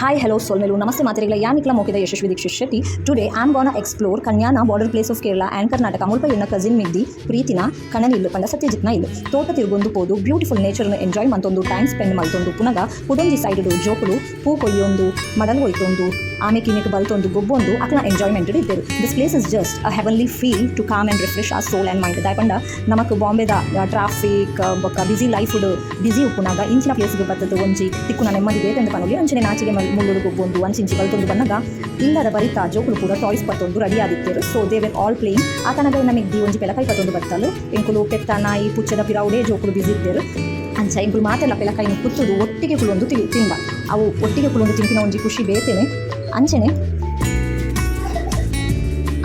Hi, hello, Solmelu. Namaste, Matarigla. Yanikla Mokida Yashashvi Dikshit Shetty. Today, I'm gonna explore Kanyana, border place of Kerala and Karnataka. Mulpa yenna cousin Middi, Preetina, Kananillu, Panda Satyajitna illu. Tota Tirugondu Podu, beautiful nature enjoy mantondu, time spend maltondu, Punaga, Pudonji side Jokulu, Poo Koyondu, Madalvoitondu, Ameki Mek Baltondu, Gobondu, Akla enjoyment. This place is just a heavenly feel to calm and refresh our soul and mind. Daipanda, Namaku Bombay, the traffic, busy life, busy Upunaga, Inchina place Batu Onji, Tikuna Nemadi, and the Panoli, and Chinachim. ಮುಳ್ಳುಡುಗೊಂಡು ಒಂಚಿಂಚಿ ಬಲ್ತೊಂದು ಬಂದಾಗ ಇಲ್ಲದ ಬರಿತಾ ಜೋಕುಲು ಕೂಡ toys ಪತ್ತೊಂದು ready ಆದಿತ್ತೇರು. So they were all playing ಆ ತನಕ ನಮಗೆ ದಿ ಒಂಜಿ ಪೆಲಕೈ ಪತ್ತೊಂದು ಬತ್ತಲು ಎಂಕುಲು ಪೆತ್ತ ನಾಯಿ ಪುಚ್ಚದ ಪಿರವುಡೆ ಜೋಕುಲು ಬಿಸಿ ಇದ್ದೇರು. ಅಂಚ ಎಂಕುಲು ಮಾತೆಲ್ಲ ಪೆಲಕೈನ ಕುತ್ತುದು ಒಟ್ಟಿಗೆ ಕುಲೊಂದು ತಿಂದ ಅವು ಒಟ್ಟಿಗೆ ಕುಲೊಂದು ತಿಂಪಿನ ಒಂಜಿ ಖುಷಿ ಬೇತೇನೆ ಅಂಚೆನೆ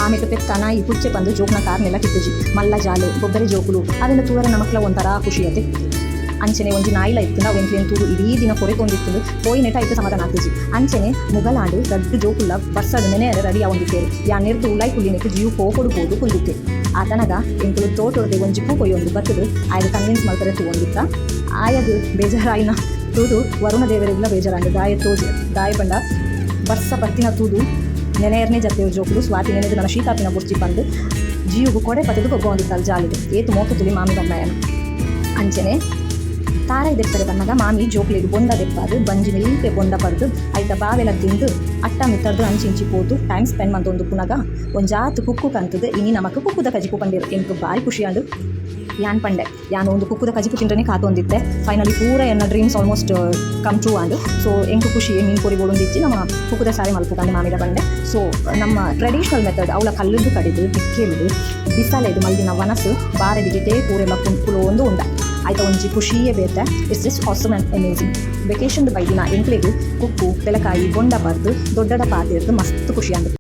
ಆಮೇಲೆ ಪೆತ್ತ ನಾಯಿ ಪುಚ್ಚೆ ಬಂದು ಜೋಕ್ನ ಕಾರ್ನೆಲ್ಲ ಕಿತ್ತುಜಿ ಮಲ್ಲ ಜಾಲು ಕೊಬ್ಬರಿ ಜೋಕುಲು ಅದೆಲ್ಲ ತೂವರ ನಮಕ್ಲ ಒಂಥರ ಖುಷಿಯತೆ. ಅಂಚನೆ ಒಂಜಿ ನಾಯಿಲ ಇತ್ತು ನಾವು ಎಂಕ್ಲೇನು ತೂರು ಇಡೀ ದಿನ ಕೊರೆಕೊಂಡಿತ್ತು ಪೋಯಿ ನೆಟ ಆಯ್ತು ಸಮಾಧಾನ ಆಗ್ತಿಜಿ. ಅಂಚನೆ ಮುಗಲಾಡು ದಡ್ಡು ಜೋಕುಲ್ಲ ಬಸ್ಸಡು ನೆನೆಯರೆ ರೆಡಿ ಆಗೊಂಡಿದ್ದೇರು. ಯಾನೆರ್ದು ಉಲಾಯಿ ಕುಳ್ಳಿನಕ್ಕೆ ಜೀವ ಹೋಗ್ಕೊಡ್ಬೋದು ಕುಳ್ಳಿತ್ತೆ. ಆ ತನಗ ಎಂಕುಲು ತೋಟೊಡೆ ಒಂಜಿ ಪೂ ಕೊಯ್ಯೊಂದು ಬತ್ತದು ಆಯ್ದು ಕನ್ವಿನ್ಸ್ ಮಾಡ್ತಾರೆ ತಗೊಂಡಿತ್ತ ಆಯದು ಬೇಜಾರಾಯಿನ ತೂದು ವರುಣ ದೇವರಿಗೆಲ್ಲ ಬೇಜಾರಾಂಡು ದಾಯ ಬಂಡ ಬಸ್ಸ ಬತ್ತಿನ ತೂದು ನೆನೆಯರ್ನೇ ಜತ್ತೇವು ಜೋಕುಲು ಸ್ವಾತಿ ನೆನೆದು ನನ್ನ ಶೀತಾಪಿನ ಬುರ್ಚಿ ಬಂದು ಜೀವಗೂ ಕೊಡೆ ಪತ್ತದು ಕೊಗ್ಗೊಂಡಿತ್ತಲ್ಲಿ ಜಾಲಿದೆ ಏತು ಮೋಕ ತುಳಿ ಮಾಮಿ ಬಣ್ಣಯನ ಅಂಚನೆ ತಾರ ಇದೆತ್ತಾರೆ ಬಣ್ಣಗ ಮಾಮಿ ಜೋಕ್ಲಿಗೆ ಬೊಂಡ ದೆಪ್ಪಾದು ಬಂಜಿ ನಿಲ್ಪೆ ಬೊಂಡ ಪರ್ದು ಆಯ್ತ ಬಾವೆಲ್ಲ ತಿಂದು ಅಟ್ಟ ಮಿತ್ತರ್ದು ಅಂಚಿಂಚಿ ಪೋದು ಟೈಮ್ ಸ್ಪೆಂಡ್ ಮಂತೊಂದು ಪುನಗ ಒಂಜಾತು ಕುಕ್ಕು ಕಂತದು ಇನಿ ನಮಕ್ ಕುಕ್ಕುದ ಕಜಿಪು ಪಂಡಿರು ಎಂಕು ಬಾರಿ ಖುಷಿಯಾಡು ಯಾನ್ ಪಂಡೆ ಯಾನು ಒಂದು ಕುಕ್ಕುದ ಕಜಿಪು ತಿಂಡ್ರೆ ಕಾತೊಂದಿತ್ತೆ. ಫೈನಲಿ ಪೂರ ಎನ್ನ ಡ್ರೀಮ್ಸ್ ಆಲ್ಮೋಸ್ಟ್ ಕಮ್ ಟ್ರೂ ಆಂಡು. ಸೊ ಎಂಕು ಖುಷಿ ಮೀನು ಕೊರಿಗೋಳೊಂದಿಚ್ಚಿ ನಮ್ಮ ಕುಕ್ಕುದ ಸಾರಿ ಮಲ್ಪುಕಂಡು ಮಾಮಿದ ಬಂಡೆ. ಸೊ ನಮ್ಮ ಟ್ರೆಡಿಷ್ನಲ್ ಮೆಥಡ್ ಅವಳ ಕಲ್ಲುದು ಕಡಿದು ತಿಕ್ಕೆಲ್ದು ಬಿಸಲೆದು ಮಲ್ದಿನ ವನಸು ಬಾರೆದಿಗೆ ಪೂರೆಲ್ಲ ಕುಂಕುಲು ಒಂದು ಉಂಡ ಆಯ್ತಾ ಒಂಜಿ ಖುಷಿಯೇ ಬೇತೆ. It's just awesome and amazing. ವೆಕೇಷನ್ದು ಬೈದಿನ ಎಂಕ್ಲೆಗು ಕುಕ್ಕು ಪೆಲಕಾಯಿ ಬೊಂಡ ಬರ್ದು ದೊಡ್ಡಡ ಪಾತಿರ್ದು ಮಸ್ತ್ ಖುಷಿ ಅಂದು.